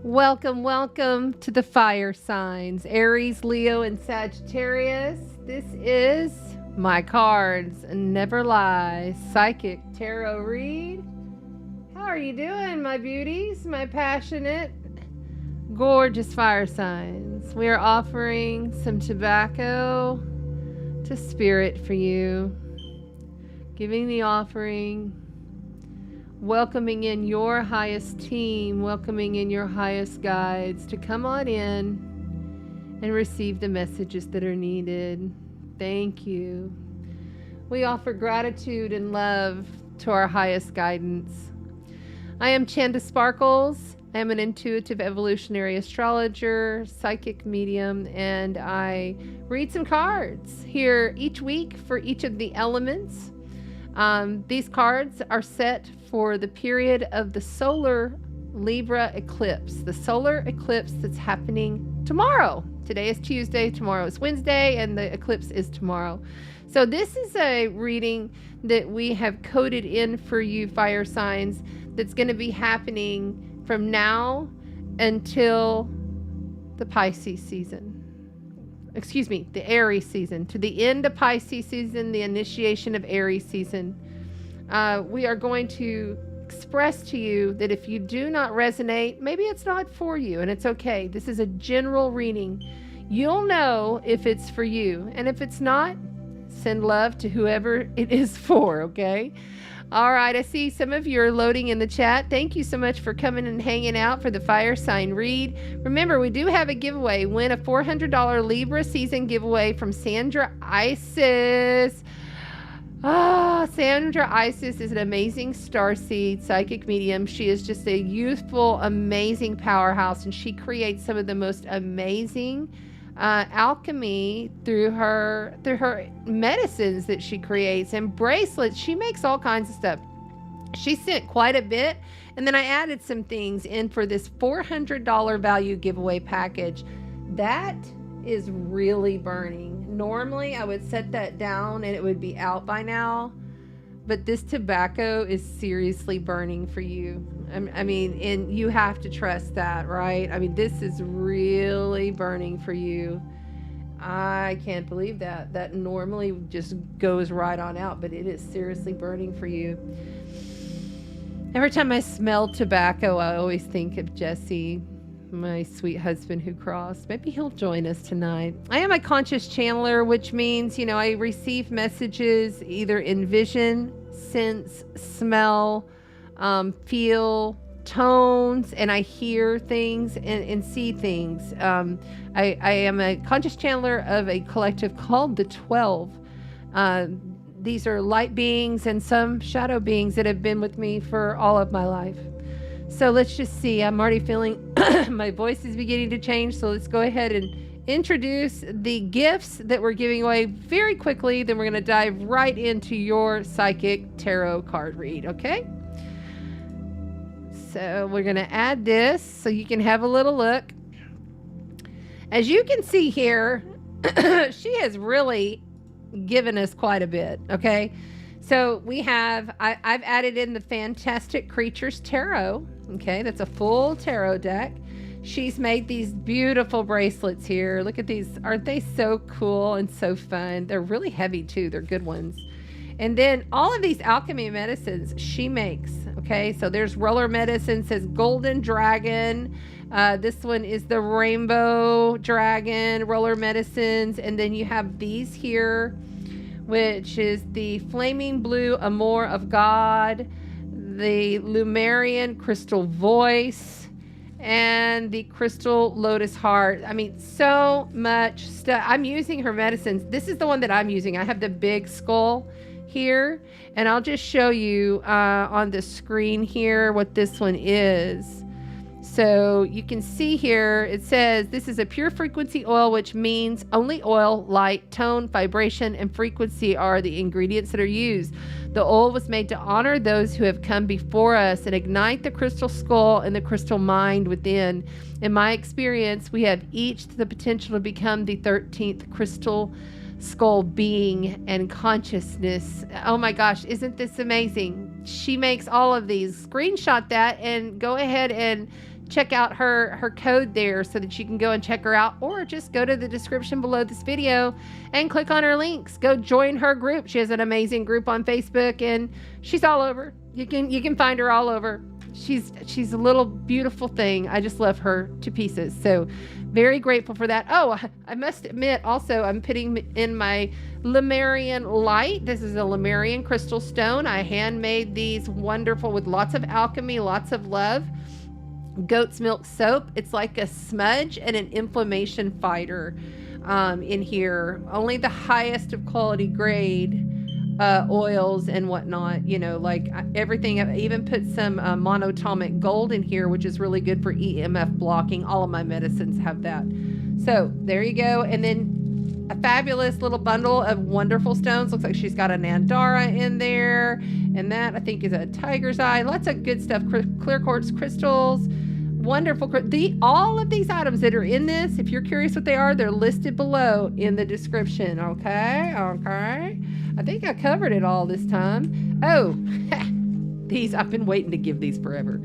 Welcome, welcome to the fire signs, Aries, Leo, and Sagittarius. This is my cards never lie psychic tarot read. How are you doing, my beauties, my passionate, gorgeous fire signs? We are offering some tobacco to spirit for you, giving the offering, welcoming in your highest team, welcoming in your highest guides to come on in and receive the messages that are needed. Thank you. We offer gratitude and love to our highest guidance. I am Chanda Sparkles. I am an intuitive evolutionary astrologer, psychic medium, and I read some cards here each week for each of the elements. These cards are set for the period of the solar Libra eclipse, the solar eclipse that's happening tomorrow. Today is Tuesday, tomorrow is Wednesday, and the eclipse is tomorrow. So this is a reading that we have coded in for you fire signs that's going to be happening from now until the Pisces season. Excuse me, the Aries season, to the end of Pisces season, the initiation of Aries season. We are going to express to you that if you do not resonate, maybe it's not for you, and it's okay. This is a general reading. You'll know if it's for you, and if it's not, send love to whoever it is for, okay? All right, I see some of you are loading in the chat. Thank you so much for coming and hanging out for the fire sign read. Remember, we do have a giveaway. Win a $400 Libra season giveaway from Sandra Isis. Sandra Isis is an amazing starseed psychic medium. She is just a youthful, amazing powerhouse, and she creates some of the most amazing alchemy through her medicines that she creates and bracelets. She makes all kinds of stuff. She sent quite a bit, and then I added some things in for this $400 value giveaway package. That is really burning. Normally I would set that down and it would be out by now, but this tobacco is seriously burning for you. I mean, and you have to trust that, right? I mean, this is really burning for you. I can't believe that. That normally just goes right on out, but it is seriously burning for you. Every time I smell tobacco, I always think of Jesse, my sweet husband who crossed. Maybe he'll join us tonight. I am a conscious channeler, which means, I receive messages either in vision, sense, smell, feel, tones, and I hear things and see things. I am a conscious channeler of a collective called the 12. These are light beings and some shadow beings that have been with me for all of my life. So let's just see. I'm already feeling my voice is beginning to change. So let's go ahead and introduce the gifts that we're giving away very quickly. Then we're going to dive right into your psychic tarot card read. Okay. So we're going to add this so you can have a little look. As you can see here, she has really given us quite a bit. Okay. So we have, I've added in the Fantastic Creatures Tarot. Okay. That's a full tarot deck. She's made these beautiful bracelets here. Look at these. Aren't they so cool and so fun? They're really heavy too. They're good ones. And then all of these alchemy medicines she makes. Okay, so there's roller medicine, says golden dragon. This one is the rainbow dragon roller medicines. And then you have these here, which is the flaming blue amour of God, the Lumerian crystal voice, and the crystal lotus heart. I mean, so much stuff. I'm using her medicines. This is the one that I'm using. I have the big skull here, and I'll just show you on the screen here what this one is. So you can see here, it says this is a pure frequency oil, which means only oil, light, tone, vibration, and frequency are the ingredients that are used. The oil was made to honor those who have come before us and ignite the crystal skull and the crystal mind within. In my experience, we have each the potential to become the 13th crystal skull being and consciousness. Oh my gosh, isn't this amazing? She makes all of these. Screenshot that and go ahead and check out her code there so that you can go and check her out, or just go to the description below this video and click on her links. Go join her group. She has an amazing group on Facebook, and she's all over. You can find her all over. She's a little beautiful thing. I just love her to pieces. So very grateful for that. Oh, I must admit also, I'm putting in my Lemurian light. This is a Lemurian crystal stone. I handmade these wonderful with lots of alchemy, lots of love. Goat's milk soap. It's like a smudge and an inflammation fighter in here. Only the highest of quality grade oils and whatnot, you know, like everything. I even put some monatomic gold in here, which is really good for EMF blocking. All of my medicines have that. So there you go. And then a fabulous little bundle of wonderful stones. Looks like she's got an Andara in there, and that I think is a tiger's eye. Lots of good stuff. Clear quartz crystals. Wonderful. All of these items that are in this, if you're curious what they are, they're listed below in the description. Okay. I think I covered it all this time. Oh, these, I've been waiting to give these forever.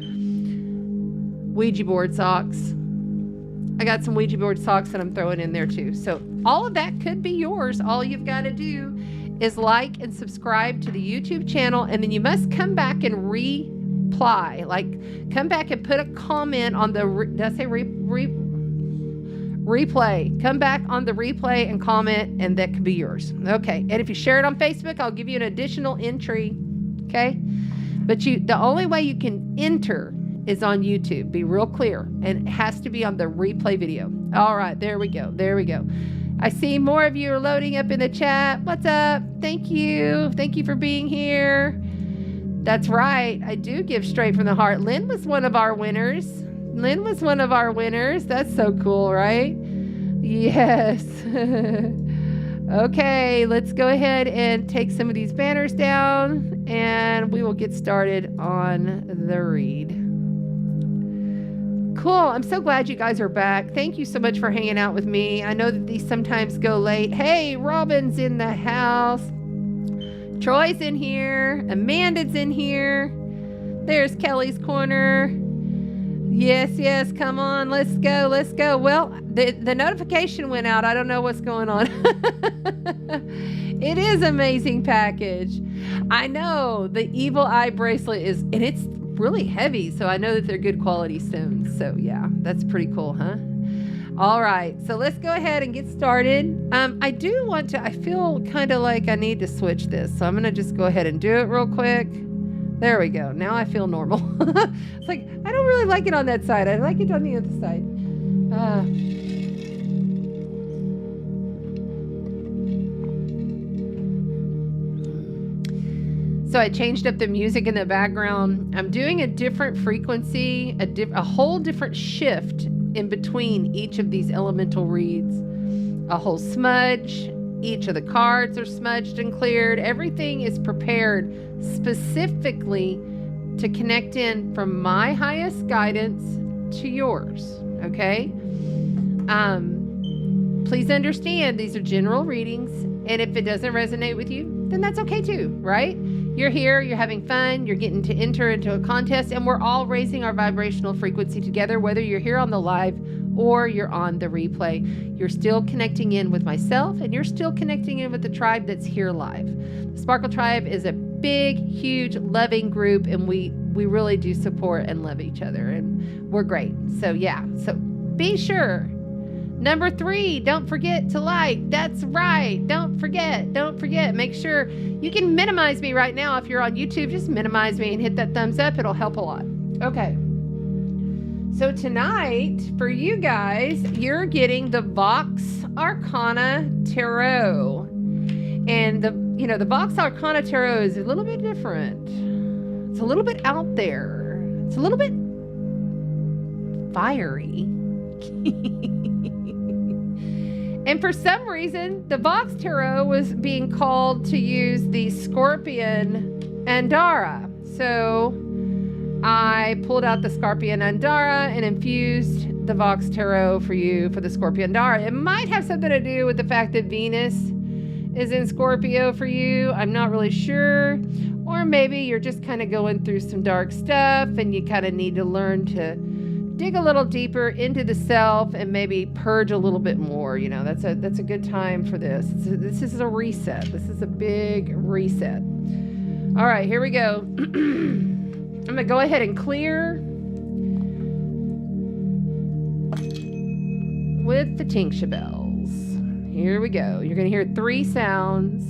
Ouija board socks. I got some Ouija board socks that I'm throwing in there too. So all of that could be yours. All you've got to do is like and subscribe to the YouTube channel, and then you must come back and reply. Like, come back and put a comment on the, did I say replay? Come back on the replay and comment, and that could be yours. Okay. And if you share it on Facebook, I'll give you an additional entry. Okay. But the only way you can enter is on YouTube. Be real clear. And it has to be on the replay video. All right. There we go. There we go. I see more of you are loading up in the chat. What's up? Thank you. Thank you for being here. That's right. I do give straight from the heart. Lynn was one of our winners. That's so cool, right? Yes. Okay, let's go ahead and take some of these banners down, and we will get started on the read. Cool. I'm so glad you guys are back. Thank you so much for hanging out with me. I know that these sometimes go late. Hey, Robin's in the house. Troy's in here. Amanda's in here. There's Kelly's Corner. Yes, come on, let's go. Well, the notification went out. I don't know what's going on. It is amazing package. I know the evil eye bracelet is, and it's really heavy, so I know that they're good quality stones. So yeah, that's pretty cool, huh? All right, so let's go ahead and get started. I do want to, I feel kind of like I need to switch this, so I'm going to just go ahead and do it real quick. There we go. Now I feel normal. It's like, I don't really like it on that side. I like it on the other side. So I changed up the music in the background. I'm doing a different frequency, a whole different shift in between each of these elemental reads. A whole smudge. Each of the cards are smudged and cleared. Everything is prepared specifically to connect in from my highest guidance to yours. Okay? Please understand these are general readings, and if it doesn't resonate with you, then that's okay too, right? You're here, you're having fun, you're getting to enter into a contest, and we're all raising our vibrational frequency together, whether you're here on the live or you're on the replay. You're still connecting in with myself, and you're still connecting in with the tribe that's here live. The Sparkle Tribe is a big, huge, loving group, and we really do support and love each other, and we're great. So yeah, so be sure. Number 3, don't forget to like. That's right. Don't forget. Make sure you can minimize me right now. If you're on YouTube, just minimize me and hit that thumbs up. It'll help a lot. Okay. So tonight, for you guys, you're getting the Vox Arcana Tarot. And the Vox Arcana Tarot is a little bit different. It's a little bit out there. It's a little bit fiery. And for some reason, the Vox Tarot was being called to use the Scorpion Andara. So I pulled out the Scorpion Andara and infused the Vox Tarot for you for the Scorpion Andara. It might have something to do with the fact that Venus is in Scorpio for you. I'm not really sure. Or maybe you're just kind of going through some dark stuff and you kind of need to learn to dig a little deeper into the self and maybe purge a little bit more. You know, that's a good time for this. This is a reset. This is a big reset. All right, here we go. I'm going to go ahead and clear with the tincture bells. Here we go. You're going to hear 3 sounds.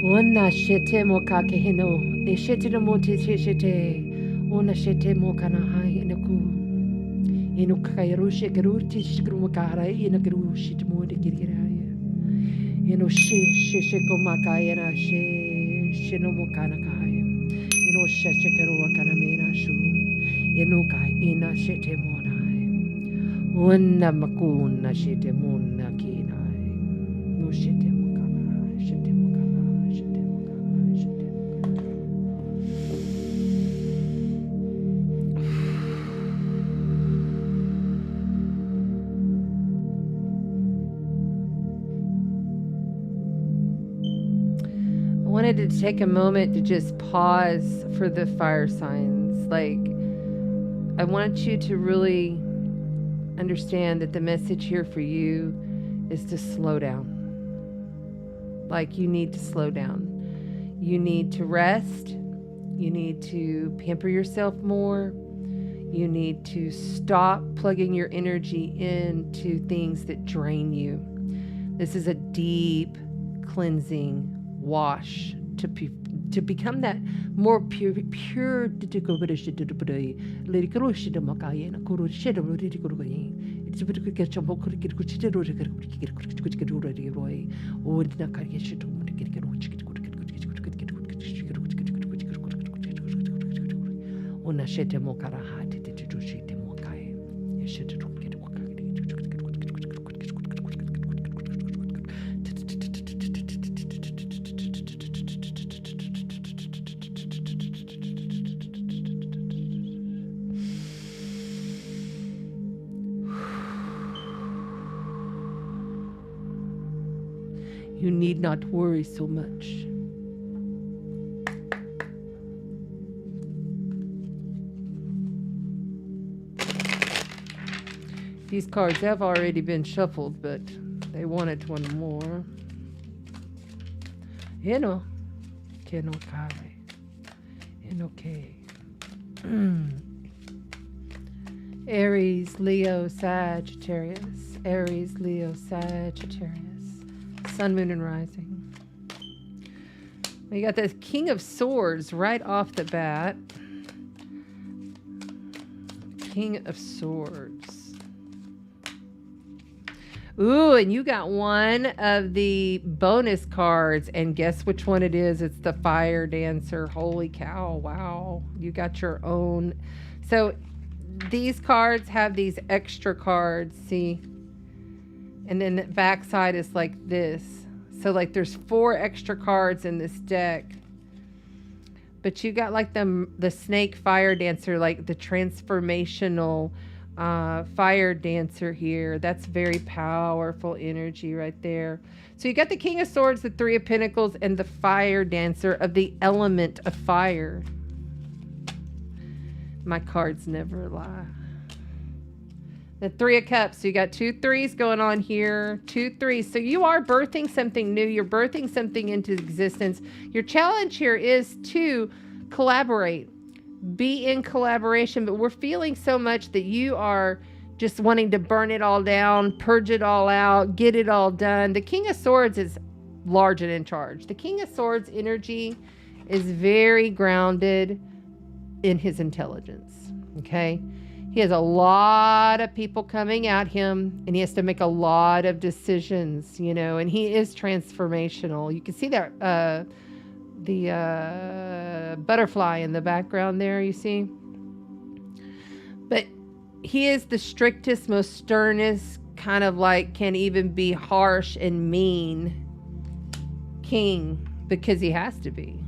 Ona shete mo kakehino, e shete no mo te shete, ona shete mo kanahai enaku, inu kairushe garuti shkrumakara, inakaru shit mo de kiraya, inu she komakaya na she, shinomokanakaya, inu shechekaru kanamena shun, inu kai ina shete monai, ona makuna shete mona kinai, no shete mokana, shete mokana. I wanted to take a moment to just pause for the fire signs. Like, I want you to really understand that the message here for you is to slow down. Like, you need to slow down. You need to rest. You need to pamper yourself more. You need to stop plugging your energy into things that drain you. This is a deep cleansing wash to become that more pure You need not worry so much. These cards have already been shuffled, but they wanted one more. Aries, Leo, Sagittarius. Aries, Leo, Sagittarius. Sun, Moon, and Rising. We got the King of Swords right off the bat. King of Swords. Ooh, and you got one of the bonus cards, and guess which one it is? It's the Fire Dancer. Holy cow, wow. You got your own. So these cards have these extra cards, see? And then the back side is like this. So like there's 4 extra cards in this deck. But you got like the Snake Fire Dancer, like the transformational Fire Dancer here. That's very powerful energy right there. So you got the King of Swords, the 3 of Pentacles, and the Fire Dancer of the element of fire. My cards never lie. The 3 of Cups. So you got 2 3s going on here. 2 3s. So you are birthing something new. You're birthing something into existence. Your challenge here is to collaborate. Be in collaboration. But we're feeling so much that you are just wanting to burn it all down, purge it all out, get it all done. The King of Swords is large and in charge. The King of Swords energy is very grounded in his intelligence. Okay? He has a lot of people coming at him, and he has to make a lot of decisions, you know, and he is transformational. You can see that the butterfly in the background there, you see? But he is the strictest, most sternest, kind of like can even be harsh and mean king. because he has to be.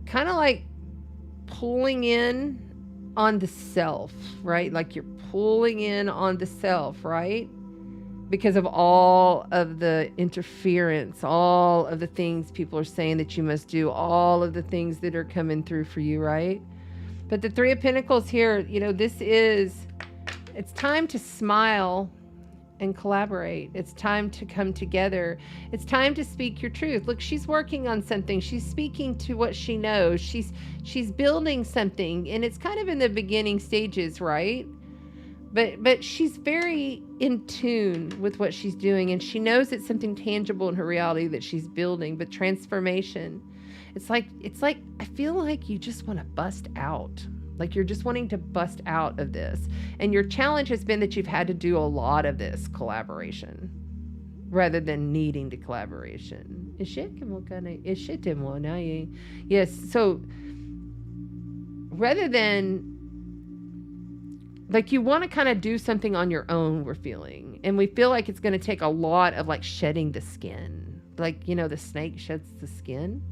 Kind of like pulling in on the self, right? Like you're pulling in on the self, right? Because of all of the interference, all of the things people are saying that you must do, all of the things that are coming through for you, right? But the Three of Pentacles here, you know, it's time to smile and collaborate. It's time to come together. It's time to speak your truth. Look, she's working on something. She's speaking to what she knows. She's building something, and it's kind of in the beginning stages, right? But she's very in tune with what she's doing, and she knows it's something tangible in her reality that she's building. But transformation, it's like I feel like you just want to bust out. Like you're just wanting to bust out of this. And your challenge has been that you've had to do a lot of this collaboration rather than needing the collaboration. Yes, so rather than, like, you want to kind of do something on your own, we're feeling. And we feel like it's going to take a lot of like shedding the skin. Like, you know, the snake sheds the skin.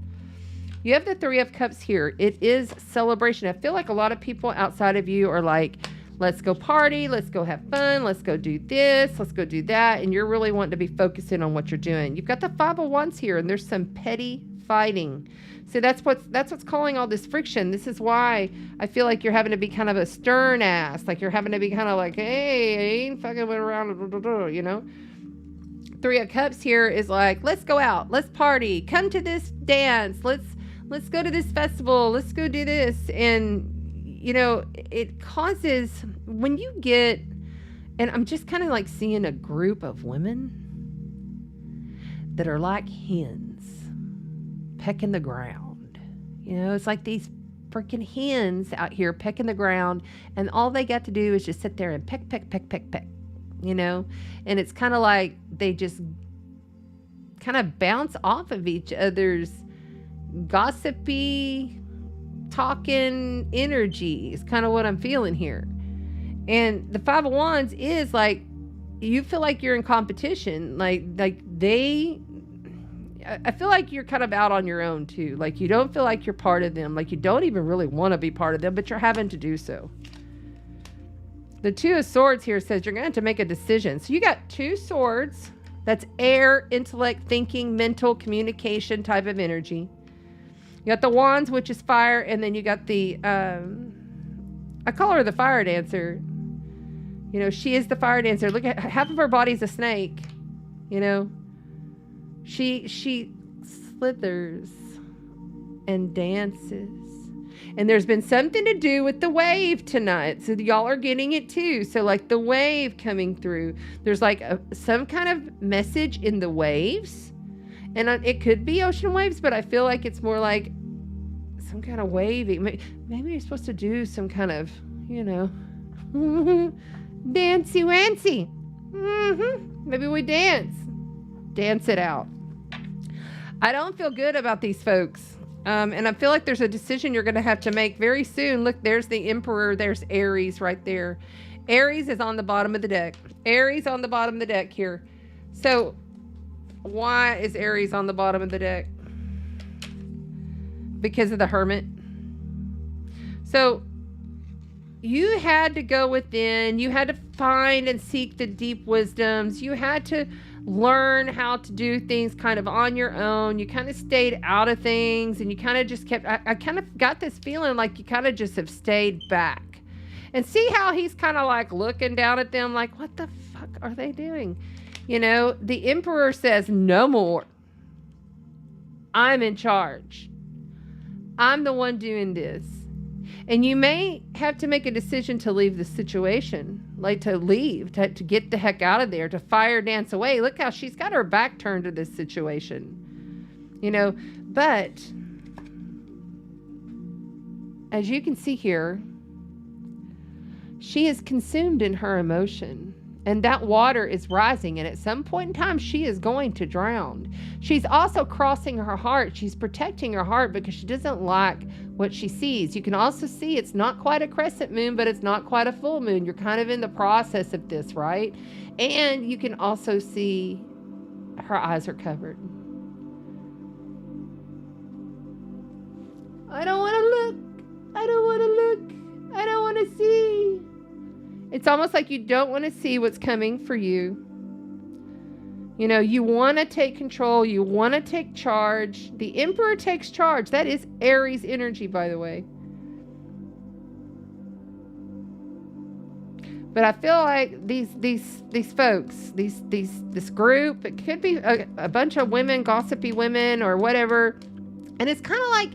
You have the Three of Cups here. It is celebration. I feel like a lot of people outside of you are like, let's go party, let's go have fun, let's go do this, let's go do that. And you're really wanting to be focusing on what you're doing. You've got the Five of Wands here, and there's some petty fighting. So that's what's causing all this friction. This is why I feel like you're having to be kind of a stern ass. Like you're having to be kind of like, hey, I ain't fucking went around, you know? Three of Cups here is like, let's go out, let's party, come to this dance, let's go to this festival, let's go do this. And, you know, it causes, when you get, and I'm just kind of like seeing a group of women that are like hens pecking the ground. You know, it's like these freaking hens out here pecking the ground, and all they got to do is just sit there and peck, peck, peck, peck, peck, you know? And it's kind of like they just kind of bounce off of each other's gossipy talking energy is kind of what I'm feeling here. And the Five of Wands is like, you feel like you're in competition. Like I feel like you're kind of out on your own too. Like you don't feel like you're part of them. Like you don't even really want to be part of them, but you're having to do so. The Two of Swords here says you're going to have to make a decision. So you got two swords. That's air, intellect, thinking, mental, communication type of energy. You got the Wands, which is fire, and then you got the, I call her the fire dancer. You know, she is the fire dancer. Look at, half of her body's a snake, you know. She slithers and dances. And there's been something to do with the wave tonight. So y'all are getting it too. So like the wave coming through, there's like some kind of message in the waves. And it could be ocean waves, but I feel like it's more like some kind of wavy. Maybe you're supposed to do some kind of, you know, dancey-wancy. Maybe we dance. Dance it out. I don't feel good about these folks. And I feel like there's a decision you're going to have to make very soon. Look, there's the Emperor. There's Aries right there. Aries is on the bottom of the deck. Aries on the bottom of the deck here. So why is Aries on the bottom of the deck? Because of the Hermit. So you had to go within. You had to find and seek the deep wisdoms. You had to learn how to do things kind of on your own. You kind of stayed out of things, and you kind of just kept, I kind of got this feeling like you kind of just have stayed back. And see how he's kind of like looking down at them like, what the fuck are they doing? You know, the Emperor says, no more. I'm in charge. I'm the one doing this. And you may have to make a decision to leave the situation, like to leave, to get the heck out of there, to fire dance away. Look how she's got her back turned to this situation, you know. But as you can see here, she is consumed in her emotion. And that water is rising, and at some point in time, she is going to drown. She's also crossing her heart. She's protecting her heart because she doesn't like what she sees. You can also see it's not quite a crescent moon, but it's not quite a full moon. You're kind of in the process of this, right? And you can also see her eyes are covered. I don't want to look. I don't want to look. I don't want to see. It's almost like you don't want to see what's coming for you. You know, you want to take control. You want to take charge. The Emperor takes charge. That is Aries energy, by the way. But I feel like these folks, this group, it could be a bunch of women, gossipy women or whatever. And it's kind of like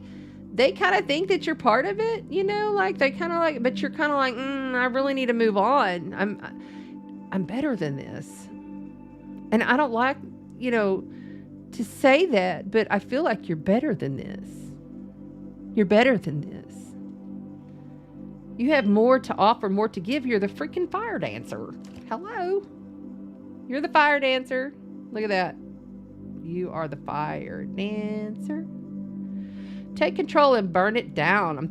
they kind of think that you're part of it, you know, like they kind of like, but you're kind of like, I really need to move on. I'm better than this. And I don't like, you know, to say that, but I feel like you're better than this. You're better than this. You have more to offer, more to give. You're the freaking fire dancer. Hello. You're the fire dancer. Look at that. You are the fire dancer. Take control and burn it down. I'm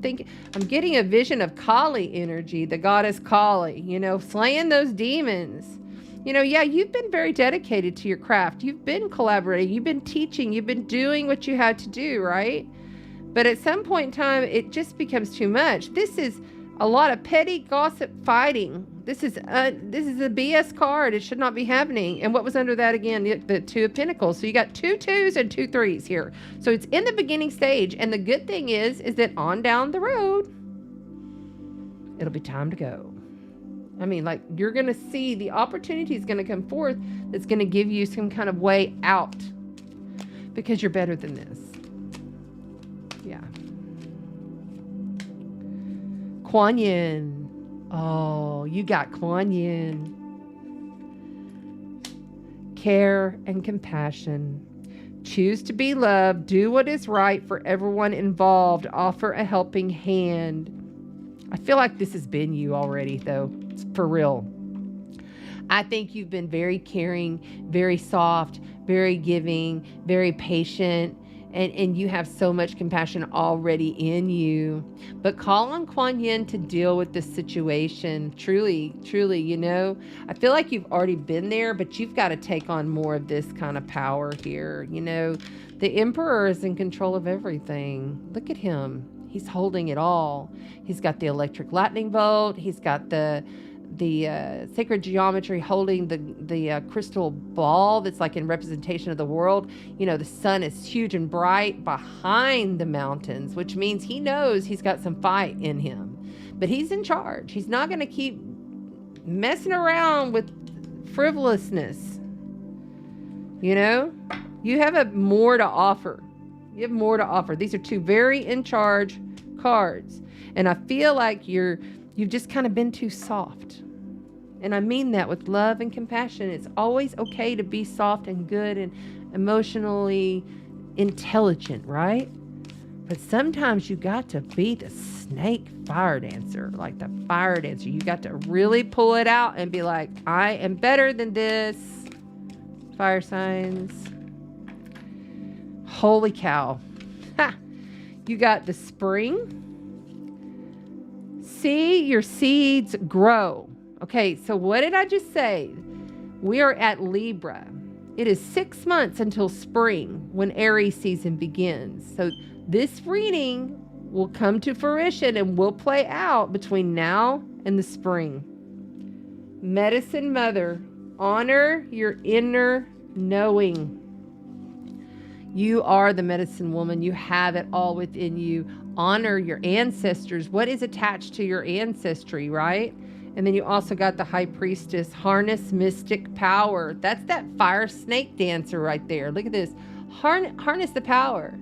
getting a vision of Kali energy, the goddess Kali, you know, slaying those demons. You know, yeah, you've been very dedicated to your craft. You've been collaborating. You've been teaching. You've been doing what you had to do, right? But at some point in time, it just becomes too much. This is a lot of petty gossip fighting. This is a BS card. It should not be happening. And what was under that again? The Two of Pentacles. So you got 2 2s and 2 3s here. So it's in the beginning stage. And the good thing is that on down the road, it'll be time to go. I mean, like, you're going to see the opportunity is going to come forth that's going to give you some kind of way out because you're better than this. Yeah. Kuan Yin. Oh, you got Kuan Yin. Care and compassion. Choose to be loved. Do what is right for everyone involved. Offer a helping hand. I feel like this has been you already, though. For real. I think you've been very caring, very soft, very giving, very patient, and you have so much compassion already in you. But call on Kuan Yin to deal with this situation. Truly, truly, you know, I feel like you've already been there, but you've got to take on more of this kind of power here. You know, the Emperor is in control of everything. Look at him. He's holding it all. He's got the electric lightning bolt. He's got the sacred geometry holding the crystal ball that's like in representation of the world. You know, the sun is huge and bright behind the mountains, which means he knows he's got some fight in him. But he's in charge. He's not going to keep messing around with frivolousness. You know, you have more to offer. You have more to offer. These are two very in charge cards. And I feel like you've just kind of been too soft. And I mean that with love and compassion. It's always okay to be soft and good and emotionally intelligent, right? But sometimes you got to be the snake fire dancer, like the fire dancer. You got to really pull it out and be like, I am better than this. Fire signs. Holy cow. Ha! You got the spring. See your seeds grow. Okay, so what did I just say? We are at Libra. It is 6 months until spring when Aries season begins. So this reading will come to fruition and will play out between now and the spring. Medicine Mother, honor your inner knowing. You are the medicine woman. You have it all within you. Honor your ancestors. What is attached to your ancestry, right? And then you also got the High Priestess. Harness mystic power. That's that fire snake dancer right there. Look at this. Harness the power.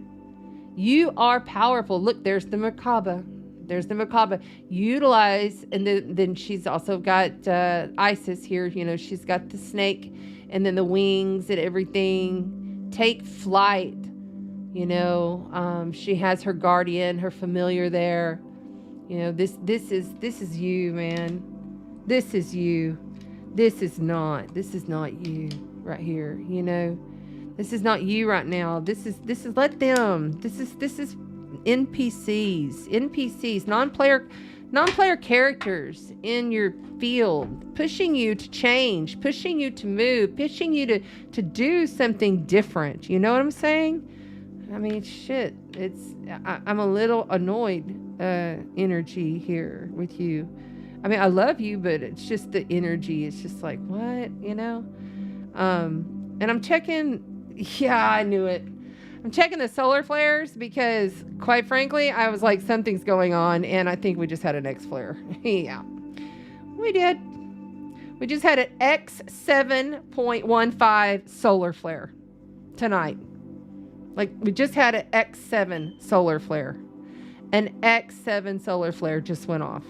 You are powerful. Look, there's the Merkaba. There's the Merkaba. Utilize, and then she's also got Isis here. You know, she's got the snake and then the wings and everything. Take flight. You know, she has her guardian, her familiar there. You know, this is you, man. This is you. This is not you right here. You know, this is not you right now. This is let them. This is NPCs, non-player characters in your field, pushing you to change, pushing you to move, pushing you to do something different. You know what I'm saying? I mean, shit. I'm a little annoyed energy here with you. I mean, I love you, but it's just the energy. It's just like, what, you know? And I'm checking. Yeah, I knew it. I'm checking the solar flares because, quite frankly, I was like, something's going on, and I think we just had an X flare. Yeah, we did. We just had an X7.15 solar flare tonight. Like, we just had an X7 solar flare. An X7 solar flare just went off.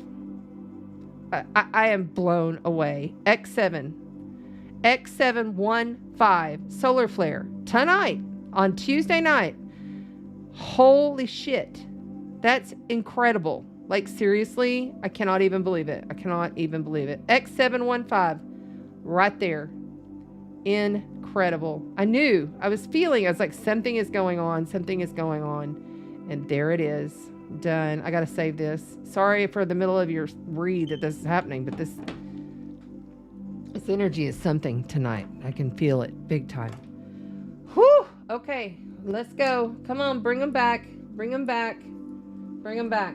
I am blown away. X715 solar flare tonight on Tuesday night. Holy shit. That's incredible. Like, seriously, I cannot even believe it. I cannot even believe it. X715 right there. Incredible. I was feeling, I was like, something is going on. Something is going on. And there it is. Done. I got to save this. Sorry for the middle of your read that this is happening, but this energy is something tonight. I can feel it big time. Whew. Okay, let's go. Come on, bring them back. Bring them back. Bring them back.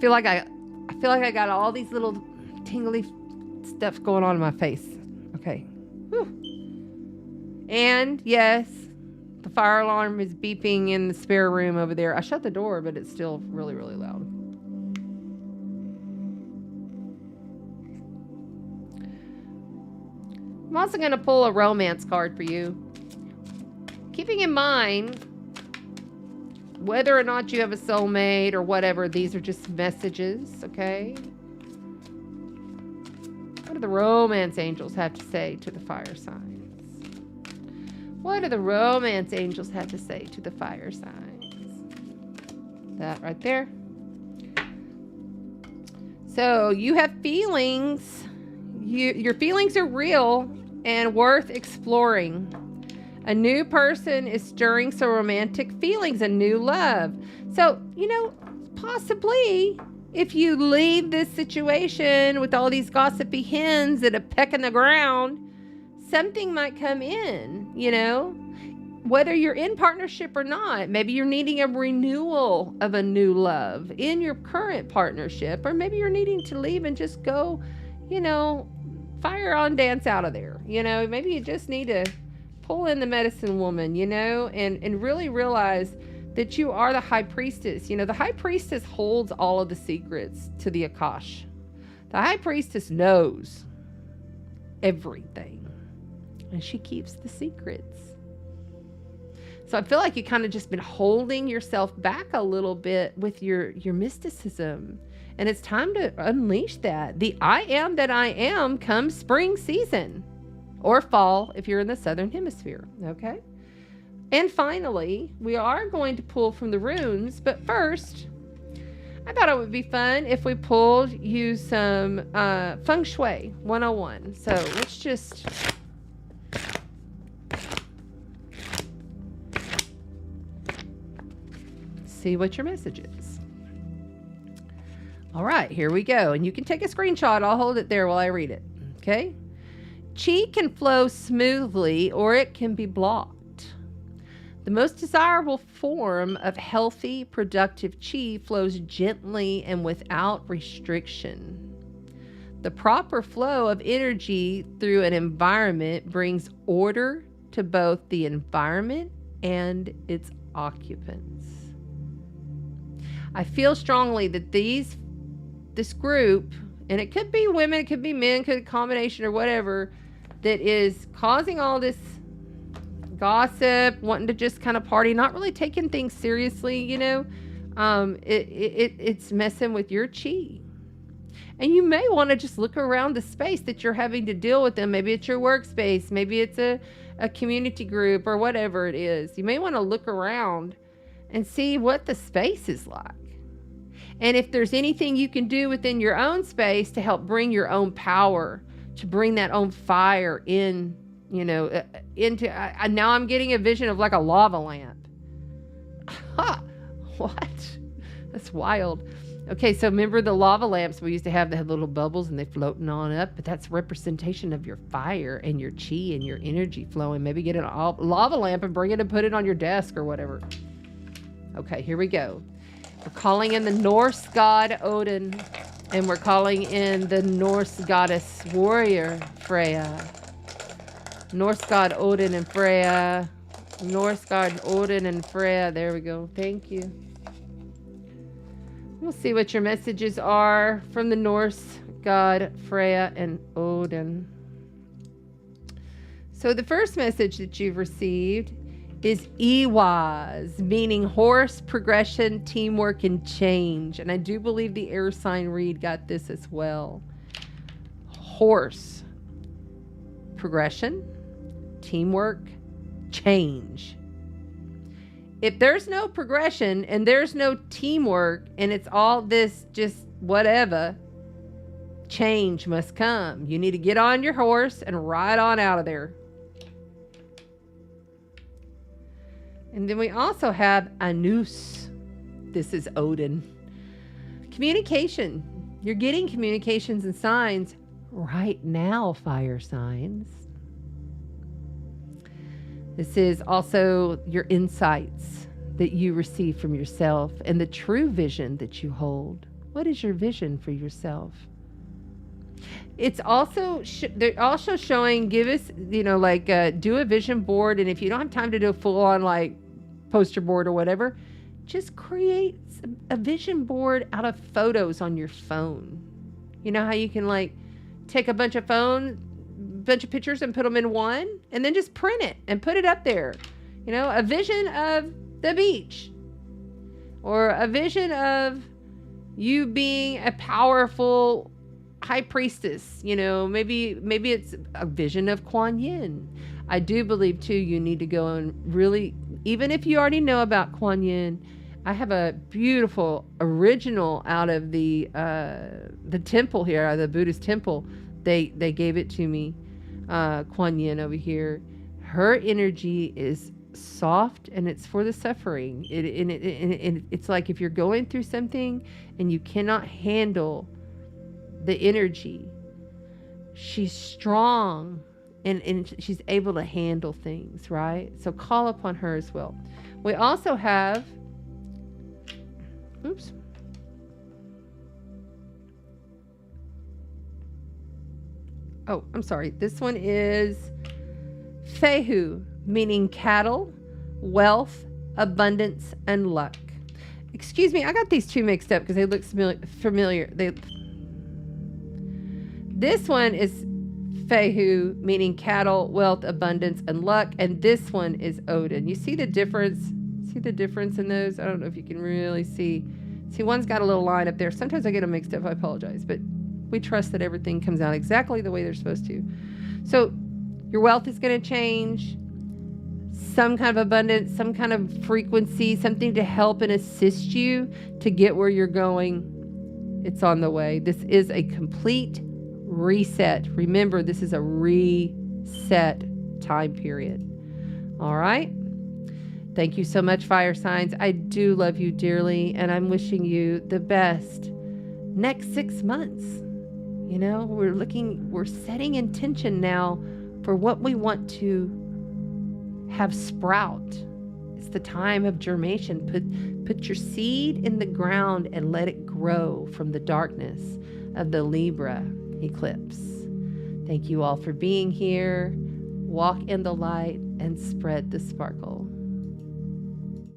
I feel like I got all these little tingly stuff going on in my face. Okay. Whew. And yes, the fire alarm is beeping in the spare room over there. I shut the door, but it's still really, really loud. I'm also going to pull a romance card for you. Keeping in mind, whether or not you have a soulmate or whatever, these are just messages, okay? What do the romance angels have to say to the fire signs? What do the romance angels have to say to the fire signs? That right there. So you have feelings. Your feelings are real and worth exploring. A new person is stirring some romantic feelings, a new love. So, possibly if you leave this situation with all these gossipy hens that are pecking the ground, something might come in, whether you're in partnership or not. Maybe you're needing a renewal of a new love in your current partnership, or maybe you're needing to leave and just go, fire on, dance out of there. Maybe you just need to pull in the medicine woman, and really realize that you are the high priestess. The high priestess holds all of the secrets to the Akash. The high priestess knows everything, and she keeps the secrets. So I feel like you kind of just been holding yourself back a little bit with your mysticism, and it's time to unleash that. The I am that I am comes spring season, or fall if you're in the southern hemisphere, okay? And finally, we are going to pull from the runes, but first, I thought it would be fun if we pulled you some Feng Shui 101. So let's just see what your message is. All right, here we go. And you can take a screenshot. I'll hold it there while I read it, okay? Chi can flow smoothly, or it can be blocked. The most desirable form of healthy, productive chi flows gently and without restriction. The proper flow of energy through an environment brings order to both the environment and its occupants. I feel strongly that this group, and it could be women, it could be men, could be a combination or whatever, that is causing all this gossip, wanting to just kind of party, not really taking things seriously, it's messing with your chi. And you may want to just look around the space that you're having to deal with them. Maybe it's your workspace, maybe it's a community group or whatever it is. You may want to look around and see what the space is like. And if there's anything you can do within your own space to help bring your own power, to bring that own fire in, into, now I'm getting a vision of like a lava lamp. Ha! What? That's wild. Okay, so remember the lava lamps we used to have that had little bubbles and they floating on up? But that's representation of your fire and your chi and your energy flowing. Maybe get a lava lamp and bring it and put it on your desk or whatever. Okay, here we go. We're calling in the Norse god Odin, and we're calling in the Norse goddess warrior Freya. Norse god Odin and Freya. Norse god Odin and Freya. There we go. Thank you. We'll see what your messages are from the Norse god Freya and Odin. So the first message that you've received is EWAS, meaning horse, progression, teamwork, and change. And I do believe the air sign read got this as well. Horse, progression, teamwork, change. If there's no progression and there's no teamwork and it's all this just whatever, change must come. You need to get on your horse and ride on out of there. And then we also have Anus. This is Odin. Communication. You're getting communications and signs right now, fire signs. This is also your insights that you receive from yourself and the true vision that you hold. What is your vision for yourself? It's also, they're also showing, give us, do a vision board. And if you don't have time to do a full on like poster board or whatever, just create a vision board out of photos on your phone. You know how you can like take a bunch of pictures and put them in one and then just print it and put it up there. You know, a vision of the beach or a vision of you being a powerful high priestess. You know, maybe it's a vision of Kuan Yin. I do believe too, you need to go and really, even if you already know about Kuan Yin, I have a beautiful original out of the temple here, out of the Buddhist temple. They gave it to me. Kuan Yin over here. Her energy is soft and it's for the suffering. It's like if you're going through something and you cannot handle the energy, she's strong and she's able to handle things, right? So call upon her as well. We also have, oops. Oh, I'm sorry. This one is Fehu, meaning cattle, wealth, abundance, and luck. Excuse me, I got these two mixed up because they look familiar. This one is Fehu, meaning cattle, wealth, abundance, and luck. And this one is Odin. You see the difference? See the difference in those? I don't know if you can really see. See, one's got a little line up there. Sometimes I get them mixed up. I apologize. But we trust that everything comes out exactly the way they're supposed to. So your wealth is going to change. Some kind of abundance, some kind of frequency, something to help and assist you to get where you're going. It's on the way. This is a complete reset. Remember, this is a reset time period. All right. Thank you so much, fire signs. I do love you dearly, and I'm wishing you the best next 6 months. You know, we're setting intention now for what we want to have sprout. It's the time of germination. Put your seed in the ground and let it grow from the darkness of the Libra eclipse. Thank you all for being here. Walk in the light and spread the sparkle.